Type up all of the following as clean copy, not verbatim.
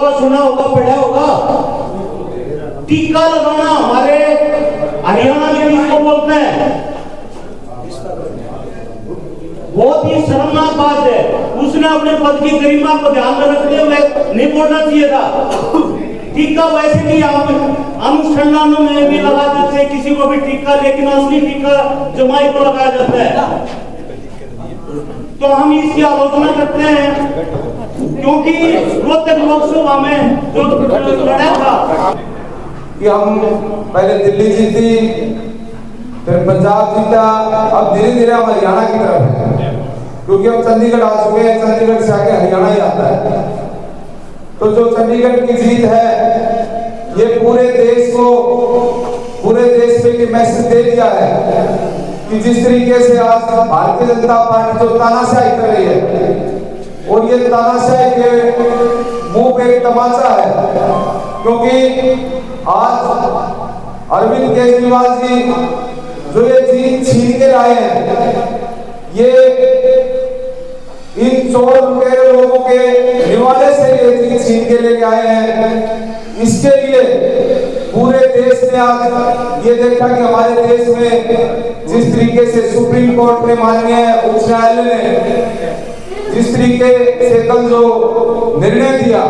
का सुना होगा, पढ़ा होगा। टीका लगाना हमारे हरियाणा में इसको बोलते हैं। बहुत ही शर्मनाक बात है। उसने अपने पद की गरिमा को ध्यान में रखते हुए नहीं बोलना चाहिए था। टीका वैसे भी अनुसंधानों में भी लगा देते हैं किसी को भी टीका, लेकिन असली टीका जमाई को लगाया जाता है। तो हम इसकी आलोचना करते हैं क्योंकि रोहतक लोकसभा में जो लड़ा था कि हम पहले दिल्ली जीती, फिर पंजाब जीता, अब धीरे धीरे हम हरियाणा की तरफ है, क्योंकि हम चंडीगढ़ आ चुके हैं। चंडीगढ़ से आगे हरियाणा ही आता है। तो जो चंडीगढ़ की जीत है, ये पूरे देश पे ये मैसेज दे दिया है कि जिस तरीके से आज भारतीय जनता पार्टी जो तानाशाही कर रही है, और ये तानाशाही के मुंह पे एक तमाचा है, क्योंकि आज अरविंद केजरीवाल जी जो ये जीत छीन के लाए हैं, ये इन चोर लुटेरे लोगों के निवाले से ये जीत छीन के लेके आए हैं। इसके लिए पूरे देश ने आज ये देखा कि हमारे देश में जिस तरीके से सुप्रीम कोर्ट ने माननीय उच्च न्यायालय ने जिस तरीके से कल जो निर्णय दिया,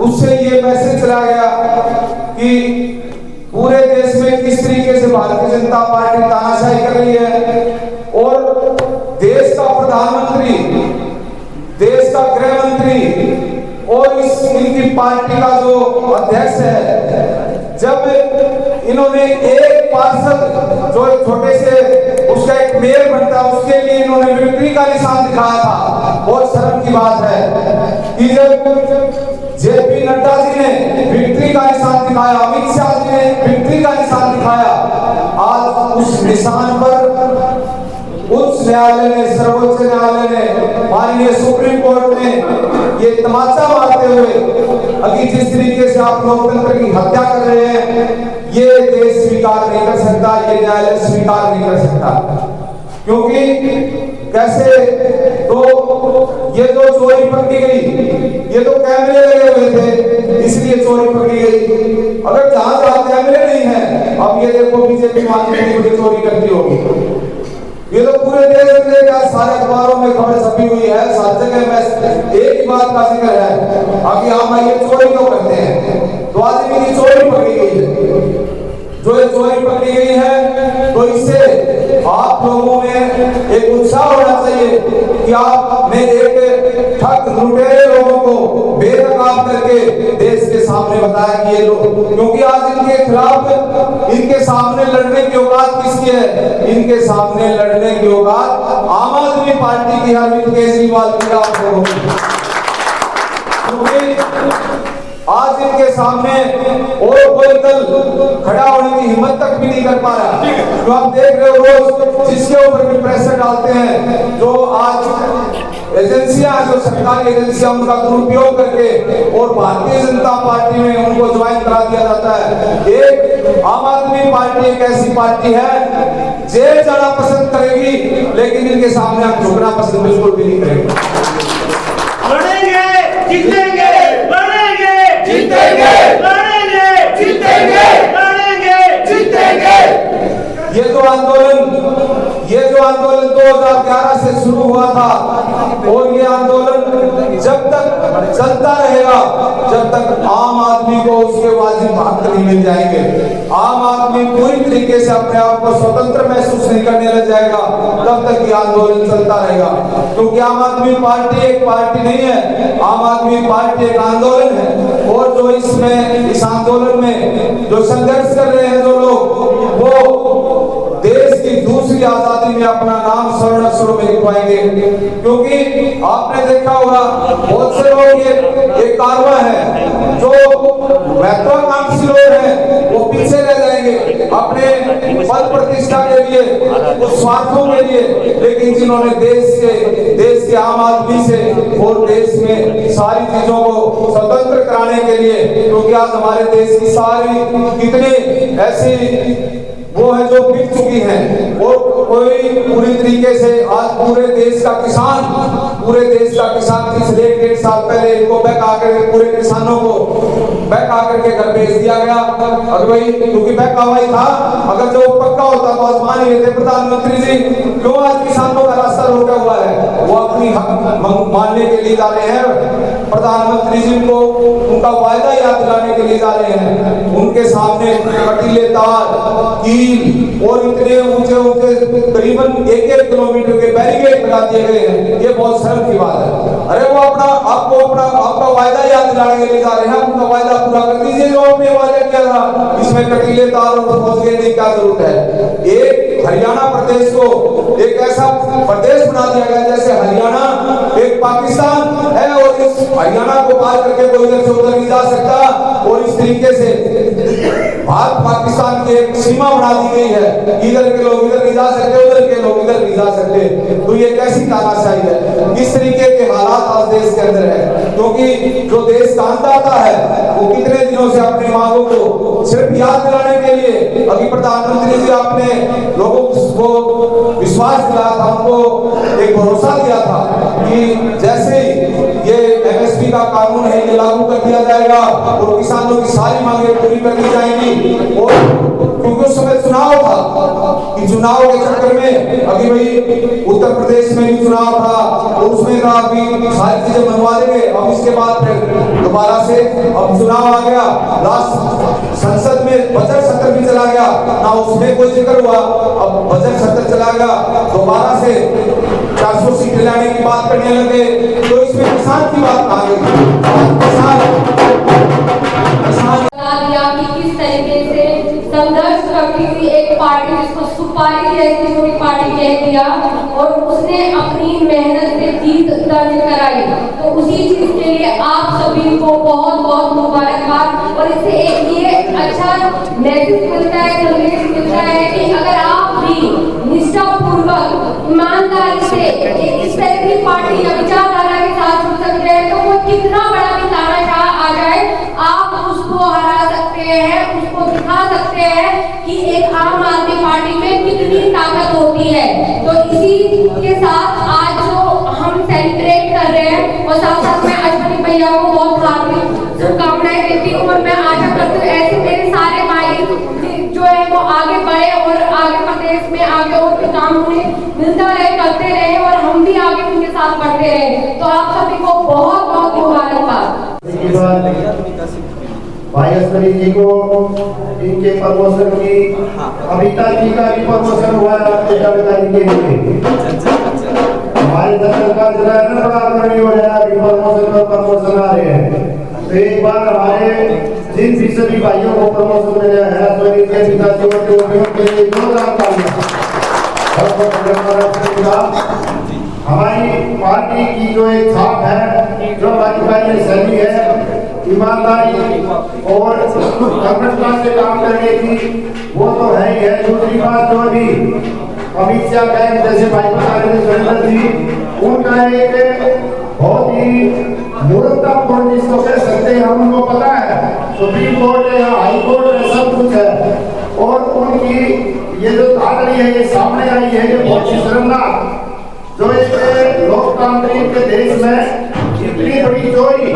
उससे ये मैसेज चला गया कि पूरे देश में किस तरीके से भारतीय जनता पार्टी तानाशाही कर रही है, और देश का प्रधानमंत्री, देश का गृह मंत्री और इनकी पार्टी का जो अध्यक्ष है, जब इन्होंने एक पार्षद जो एक छोटे से उसका एक मेयर बनता है, उसके लिए इन्होंने विक्ट्री का निशान दिखाया था। बहुत शर्म की बात है कि जब जेपी नड्डा जी ने विक्ट्री का निशान दिखाया, अमित शाह जी ने विक्ट्री का निशान दिखाया, आज उस निशान पर उच्च न्यायालय ने, सर्वोच्च न्यायालय ने, माननीय सुप्रीम कोर्ट ने ये तमाचा मारते हुए अभी जिस तरीके से आप लोकतंत्र की हत्या कर रहे हैं, ये देश स्वीकार नहीं कर सकता, ये न्यायालय स्वीकार नहीं कर सकता। क्योंकि कैसे तो ये जो चोरी पकड़ी गई, ये तो कैमरे लगे हुए थे इसलिए चोरी पकड़ी गई। अगर जहां जहां कैमरे नहीं है, अब ये देखो बीजेपी मानती बड़ी चोरी करती होगी। ये तो पूरे देश में क्या सारे अखबारों में खबर छपी हुई है, हर जगह में एक ही बात का जिक्र है। अभी हम ये चोरी क्यों करते हैं? तो आज इनकी चोरी पकड़ी गई है। जो ये चोरी पकड़ी गई है, तो इससे आप लोगों में एक उत्साह होना चाहिए कि आपने एक ठग लुटेरे लोगों को बेनकाब करके देश के सामने बताया कि ये लोग, क्योंकि आज इनके खिलाफ, इनके सामने लड़ने की औकात किसकी है? इनके सामने लड़ने की औकात आम आदमी पार्टी की, अरविंद केजरीवाल की आप लोगों की। आज इनके सामने और कोई दल खड़ा होने की हिम्मत तक भी नहीं कर पा रहा। जो आप देख रहे हो रोज जिसके ऊपर भी प्रेशर डालते हैं, जो आज एजेंसियां, जो सरकारी एजेंसियां, उनका दुरुपयोग करके और भारतीय जनता पार्टी में उनको ज्वाइन करा दिया जाता है। एक आम आदमी पार्टी एक ऐसी पार्टी है जेल जाना पसंद करेगी, लेकिन इनके सामने आप झुकना पसंद बिल्कुल भी नहीं करेंगे। लड़ेंगे, जीतेंगे, लड़ेंगे, जीतेंगे, लड़ेंगे, जीतेंगे, लड़ेंगे, जीतेंगे। ये जो आंदोलन 2011 से शुरू हुआ था, और ये आंदोलन जब तक चलता रहेगा, जब तक आम आदमी को उसके वाजिब हक नहीं मिल जाएंगे, आम आदमी पूरी तरीके से अपने आप को स्वतंत्र महसूस नहीं करने लग जाएगा, तब तक ये आंदोलन चलता रहेगा। क्योंकि आम आदमी पार्टी एक पार्टी नहीं है, आम आदमी पार्टी एक आंदोलन है। और जो इस आंदोलन में जो संघर्ष कर रहे हैं जो लोग, वो देश की दूसरी आजादी में अपना नाम स्वर्ण अक्षरों में लिखवाएंगे। क्योंकि आपने देखा होगा बहुत से लोग ये कारवां है, जो महत्वाकांक्षी लोग हैं, वो पीछे रह जाएंगे अपने पद प्रतिष्ठा के लिए, उस स्वार्थों के लिए। लेकिन जिन्होंने देश के आम आदमी से और देश में सारी चीजों को स्वतंत्र कराने के लिए, क्योंकि आज हमारे देश की सारी कितनी ऐसी वो है जो बिक चुकी हैं। और कोई पूरी तरीके से आज पूरे देश का किसान 1.5 साल पहले इनको बैक आकर पूरे किसानों को बैक आकर के घर भेज दिया गया। अगर भाई क्योंकि बैक हवाई था, अगर जो पक्का होता तो आज मान ही लेते। प्रधानमंत्री जी क्यों आज किसानों का रास्ता रोका हुआ है? वो अपनी हक मानने के लिए जा रहे हैं। प्रधानमंत्री जी को उनका वायदा याद दिलाने के लिए जा रहे हैं। उनके सामने कटीले तार, कील और इतने ऊंचे करीबन 1-1 किलोमीटर के बैरिकेड लगा दिए गए हैं। ये बहुत शर्म की बात है। अरे वो आपका वायदा याद दिलाने के लिए जा रहे हैं। उनका वायदा पूरा कर दीजिए जो आपने वायदा किया था। इसमें कटीले तार और पहुंच गए नहीं, क्या जरूरत है? एक हरियाणा प्रदेश को एक ऐसा प्रदेश बना दिया गया जैसे हरियाणा एक पाकिस्तान है, और इस हरियाणा को पार करके कोई इधर से उधर नहीं जा सकता। और इस तरीके से भारत पाकिस्तान की एक सीमा बना दी गई है। इधर के लोग इधर नहीं जा सकते, उधर के लोग इधर नहीं जा सकते। तो ये कैसी तानाशाही है? इस तरीके के हालात आज देश के अंदर है। क्योंकि जो देश का अन्नदाता है वो कितने दिनों से अपनी मांगों को सिर्फ याद दिलाने के लिए, अभी प्रधानमंत्री जी आपने लोगों को विश्वास दिलाया था, उनको एक भरोसा दिया था कि जैसे ही ये एमएसपी का कानून है ये लागू कर दिया जाएगा और किसानों की सारी मांगें पूरी कर दी जाएंगी। और क्योंकि उस समय चुनाव था कि चुनाव के चक्कर में अभी भाई उत्तर प्रदेश में भी चुनाव था और उसमें कहा अभी सारी चीजें मनवा देंगे। अब इसके बाद फिर दोबारा से अब चुनाव आ गया, लास्ट संसद में बजट सत्र भी चला गया, ना उसमें कोई जिक्र हुआ। अब बजट सत्र चला गया, दोबारा से 400 सीटें लाने की बात करने लगे। तो इसमें किसान की बात आ गई। किस तरीके से संघर्ष करती हुई एक पार्टी जिसको सुपारी जैसी पूरी पार्टी कह दिया और उसने अपनी मेहनत से जीत दर्ज कराई। तो उसी चीज के लिए आप सभी को बहुत बहुत मुबारकबाद। और इससे एक ये अच्छा मैसेज मिलता है, संदेश मिलता है कि अगर आप भी निष्ठापूर्वक ईमानदारी से इस तरह की पार्टी या विचारधारा के साथ जुड़ सकते हैं तो वो कितना बड़ा भी तानाशाह आ जाए आप उसको हरा सकते हैं, उसको दिखा सकते हैं कि एक आम आदमी पार्टी में कितनी ताकत होती है। तो इसी के साथ आज जो हम सेलिब्रेट कर रहे हैं और साथ साथ मैं अश्विनी भैया को बहुत हार्दिक शुभकामनाएं देती हूँ और मैं आशा करती हूँ ऐसे मेरे सारे भाई जो है वो आगे बढ़े और आगे प्रदेश में आगे और भी काम उन्हें मिलता रहे, करते रहे और हम भी आगे उनके साथ बढ़ते रहे। तो आप सभी को बहुत बहुत मुबारकबाद। भाई अश्विनी जी को इनके प्रमोशन की, अमिता जी का भी प्रमोशन हुआ है के लिए। हमारे सरकार जो है ना बड़ा आग्रही हो रहा है, प्रमोशन आ रहे हैं। तो एक बार हमारे जिन भी सभी भाइयों को प्रमोशन मिले हैं अश्विनी के पिताजी के लिए जोरदार तालियां। हमारी पार्टी की जो एक छाप है, जो हमारी शैली है ईमानदारी और संगठनता से काम करने की, वो तो है ही है। दूसरी बात जो भी अमित शाह कहें जैसे भाई सुरेंद्र जी, उनका एक बहुत ही मूर्खतापूर्ण जिसको कह सकते हैं, हम उनको पता है सुप्रीम कोर्ट है, हाई कोर्ट है, सब कुछ है। और उनकी ये जो धारणा है ये सामने आई है, ये बहुत ही शर्मनाक। जो एक लोकतांत्रिक के देश में इतनी बड़ी चोरी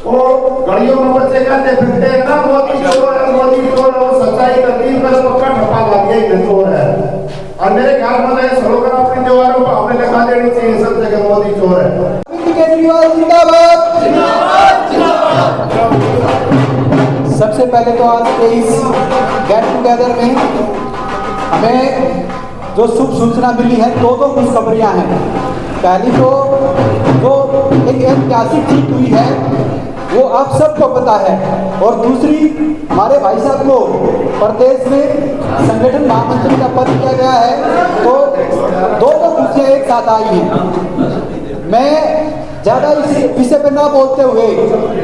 और घड़ियों में बच्चे कहते फिरते हैं ना मोदी चोर है, मोदी चोर है, और सच्चाई का 3 का पक्का ठप्पा लग गया ही चोर है। और मेरे ख्याल में ये स्लोगन अपनी दीवारों पर हमें लगा देनी चाहिए सब जगह मोदी चोर है। केजरीवाल जिंदाबाद जिंदाबाद जिंदाबाद। सबसे पहले तो आज के इस गेट टुगेदर में हमें जो शुभ सूचना मिली है, दो खुशखबरियां हैं। पहली तो जो एक ऐतिहासिक जीत हुई है वो आप सबको पता है, और दूसरी हमारे भाई साहब को प्रदेश में संगठन महामंत्री का पद दिया गया है। तो दो खुशियां एक साथ आई हैं। मैं ज्यादा इस विषय पे ना बोलते हुए,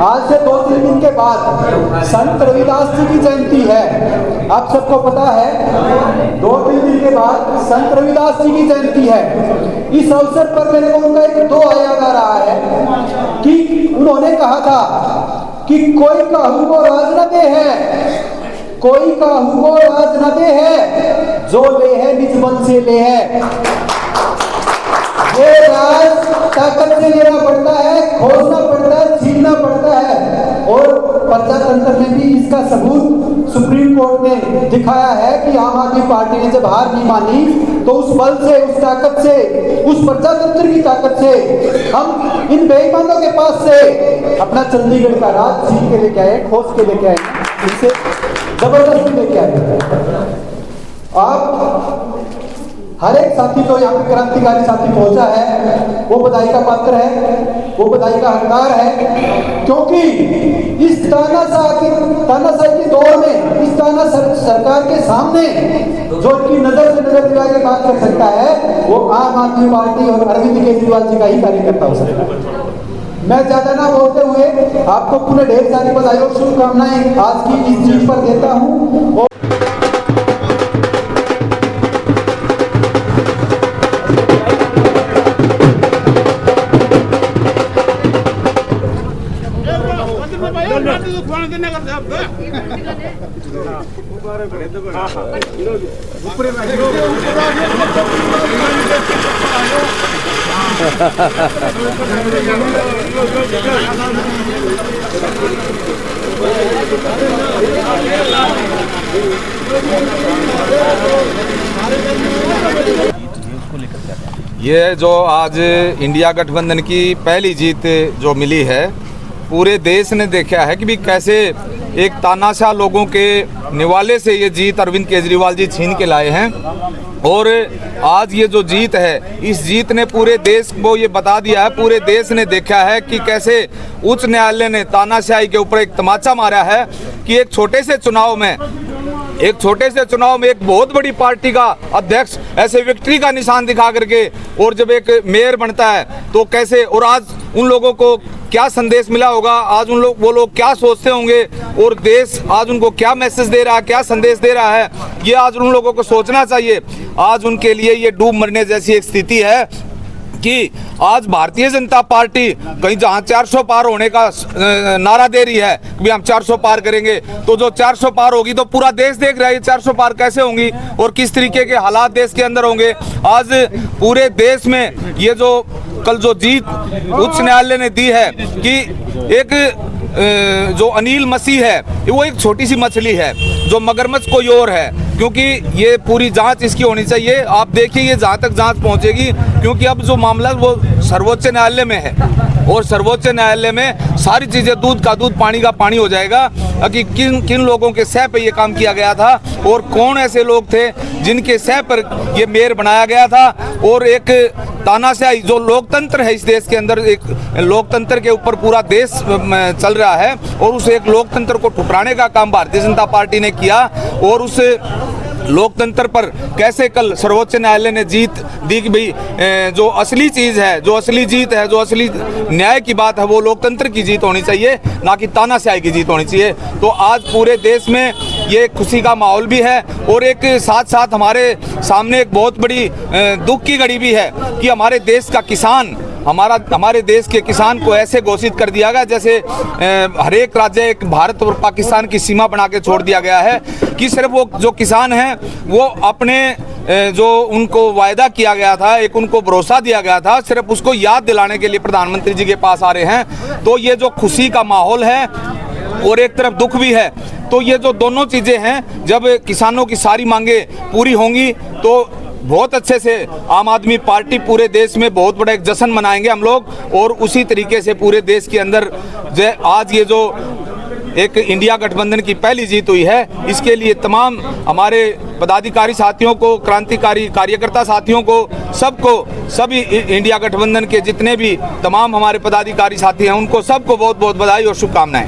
आज से 2-3 दिन के बाद संत रविदास जी की जयंती है। आप सबको पता है 2-3 दिन के बाद संत रविदास जी की जयंती है। इस अवसर पर मेरे को उनका एक दोहा याद आ रहा है कि उन्होंने कहा था कि कोई कहूँ को राज न दे है, कोई काहू को राज न दे है, जो ले है निज बल से ले है। ये राज ताकत से लेना पड़ता है, खोजना पड़ता है, छीनना पड़ता है। और प्रजातंत्र में भी इसका सबूत सुप्रीम कोर्ट ने दिखाया है कि आम आदमी पार्टी ने जब हार नहीं मानी तो उस बल से, उस ताकत से, उस प्रजातंत्र की ताकत से हम इन बेईमानों के पास से अपना चंडीगढ़ का राज छीन के लेके आए, खोज के लेके आए, इनसे जबरदस्ती लेके आए। आप हर एक साथी जो यहाँ पे क्रांतिकारी साथी पहुंचा है वो बधाई का पात्र है, वो बधाई का हकदार है, क्योंकि इस तानाशाही के दौर में, इस सरकार के सामने जो इनकी नजर से नजर मिला के बात कर सकता है वो आम आदमी पार्टी और अरविंद केजरीवाल जी का ही कार्यकर्ता हो सकता है। मैं ज्यादा ना बोलते हुए आपको पुनः ढेर सारी बधाई और शुभकामनाएं आज की इस जीत पर देता हूँ। ये जो आज इंडिया गठबंधन की पहली जीत जो मिली है, पूरे देश ने देखा है कि भी कैसे एक तानाशाह लोगों के निवाले से ये जीत अरविंद केजरीवाल जी छीन के लाए हैं। और आज ये जो जीत है, इस जीत ने पूरे देश को ये बता दिया है, पूरे देश ने देखा है कि कैसे उच्च न्यायालय ने तानाशाही के ऊपर एक तमाचा मारा है कि एक छोटे से चुनाव में एक बहुत बड़ी पार्टी का अध्यक्ष ऐसे विक्ट्री का निशान दिखा करके और जब एक मेयर बनता है तो कैसे, और आज उन लोगों को क्या संदेश मिला होगा, आज वो लोग क्या सोचते होंगे और देश आज उनको क्या मैसेज दे रहा है, क्या संदेश दे रहा है, ये आज उन लोगों को सोचना चाहिए। आज उनके लिए ये डूब मरने जैसी एक स्थिति है कि आज भारतीय जनता पार्टी कहीं जहां 400 पार होने का नारा दे रही है कि हम 400 पार करेंगे, तो जो 400 पार होगी तो पूरा देश देख रहा है 400 पार कैसे होंगी और किस तरीके के हालात देश के अंदर होंगे। आज पूरे देश में ये जो कल जो जीत उच्च न्यायालय ने दी है कि एक जो अनिल मसीह है वो एक छोटी सी मछली है जो मगरमच्छ कोई और है, क्योंकि ये पूरी जांच इसकी होनी चाहिए। आप देखिए ये जहाँ तक जांच पहुँचेगी, क्योंकि अब जो मामला वो सर्वोच्च न्यायालय में है और सर्वोच्च न्यायालय में सारी चीज़ें दूध का दूध पानी का पानी हो जाएगा कि किन किन लोगों के सह पे ये काम किया गया था और कौन ऐसे लोग थे जिनके सह पर ये मेयर बनाया गया था। और एक तानाशाही जो लोकतंत्र है इस देश के अंदर, एक लोकतंत्र के ऊपर पूरा देश चल रहा है और उस एक लोकतंत्र को ठुकराने का काम भारतीय जनता पार्टी ने किया। और उस लोकतंत्र पर कैसे कल सर्वोच्च न्यायालय ने जीत दी कि भाई जो असली चीज़ है, जो असली जीत है, जो असली न्याय की बात है वो लोकतंत्र की जीत होनी चाहिए, ना कि तानाशाही की जीत होनी चाहिए। तो आज पूरे देश में ये खुशी का माहौल भी है और एक साथ साथ हमारे सामने एक बहुत बड़ी दुख की घड़ी भी है कि हमारे देश का किसान, हमारे देश के किसान को ऐसे घोषित कर दिया गया जैसे हर एक राज्य एक भारत और पाकिस्तान की सीमा बना के छोड़ दिया गया है कि सिर्फ वो जो किसान हैं वो अपने जो उनको वायदा किया गया था, एक उनको भरोसा दिया गया था, सिर्फ उसको याद दिलाने के लिए प्रधानमंत्री जी के पास आ रहे हैं। तो ये जो खुशी का माहौल है और एक तरफ दुख भी है, तो ये जो दोनों चीज़ें हैं, जब किसानों की सारी मांगे पूरी होंगी तो बहुत अच्छे से आम आदमी पार्टी पूरे देश में बहुत बड़ा एक जश्न मनाएंगे हम लोग। और उसी तरीके से पूरे देश के अंदर आज ये जो एक इंडिया गठबंधन की पहली जीत हुई है, इसके लिए तमाम हमारे पदाधिकारी साथियों को, क्रांतिकारी कार्यकर्ता साथियों को, सबको, सभी इंडिया गठबंधन के जितने भी तमाम हमारे पदाधिकारी साथी हैं उनको सबको बहुत बहुत बधाई और शुभकामनाएं।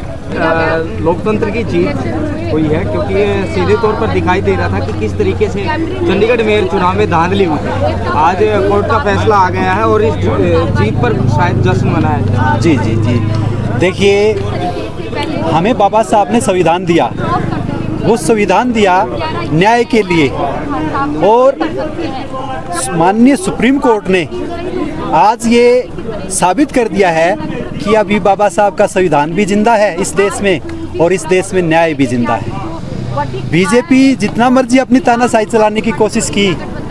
लोकतंत्र की जीत हुई है क्योंकि ये सीधे तौर पर दिखाई दे रहा था कि किस तरीके से चंडीगढ़ मेयर चुनाव में धांधली हुई। आज कोर्ट का फैसला आ गया है और इस जीत पर शायद जश्न मनाया जाए। जी जी जी, देखिए हमें बाबा साहब ने संविधान दिया, वो संविधान दिया न्याय के लिए और माननीय सुप्रीम कोर्ट ने आज ये साबित कर दिया है कि अभी बाबा साहब का संविधान भी जिंदा है इस देश में और इस देश में न्याय भी जिंदा है। बीजेपी जितना मर्जी अपनी तानाशाही चलाने की कोशिश की,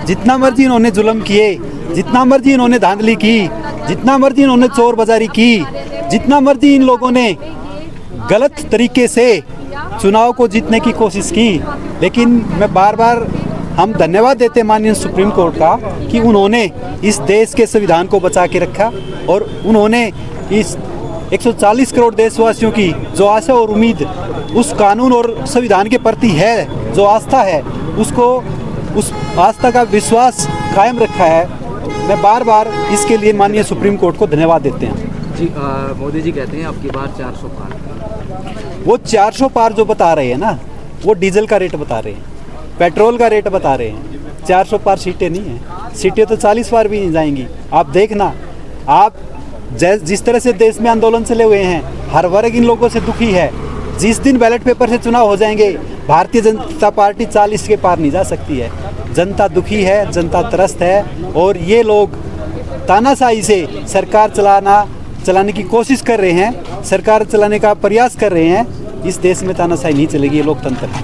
जितना मर्जी इन्होंने जुल्म किए, जितना मर्जी इन्होंने धांधली की, जितना मर्जी इन्होंने चोर बाजारी की, जितना मर्जी इन लोगों ने गलत तरीके से चुनाव को जीतने की कोशिश की, लेकिन मैं बार बार हम धन्यवाद देते हैं माननीय सुप्रीम कोर्ट का कि उन्होंने इस देश के संविधान को बचा के रखा और उन्होंने इस 140 करोड़ देशवासियों की जो आशा और उम्मीद उस कानून और संविधान के प्रति है, जो आस्था है, उसको उस आस्था का विश्वास कायम रखा है। मैं बार बार इसके लिए माननीय सुप्रीम कोर्ट को धन्यवाद देते हैं। जी मोदी जी कहते हैं आपकी बार 400 पार। वो 400 पार जो बता रहे हैं ना, वो डीजल का रेट बता रहे हैं, पेट्रोल का रेट बता रहे हैं। 400 पार सीटें नहीं हैं, सीटें तो 40 पार भी नहीं जाएंगी। आप देखना, आप जिस तरह से देश में आंदोलन चले हुए हैं, हर वर्ग इन लोगों से दुखी है। जिस दिन बैलेट पेपर से चुनाव हो जाएंगे, भारतीय जनता पार्टी 40 के पार नहीं जा सकती है। जनता दुखी है, जनता त्रस्त है और ये लोग तानाशाही से सरकार चलाने की कोशिश कर रहे हैं, सरकार चलाने का प्रयास कर रहे हैं। इस देश में तानाशाही नहीं चलेगी, ये लोकतंत्र है।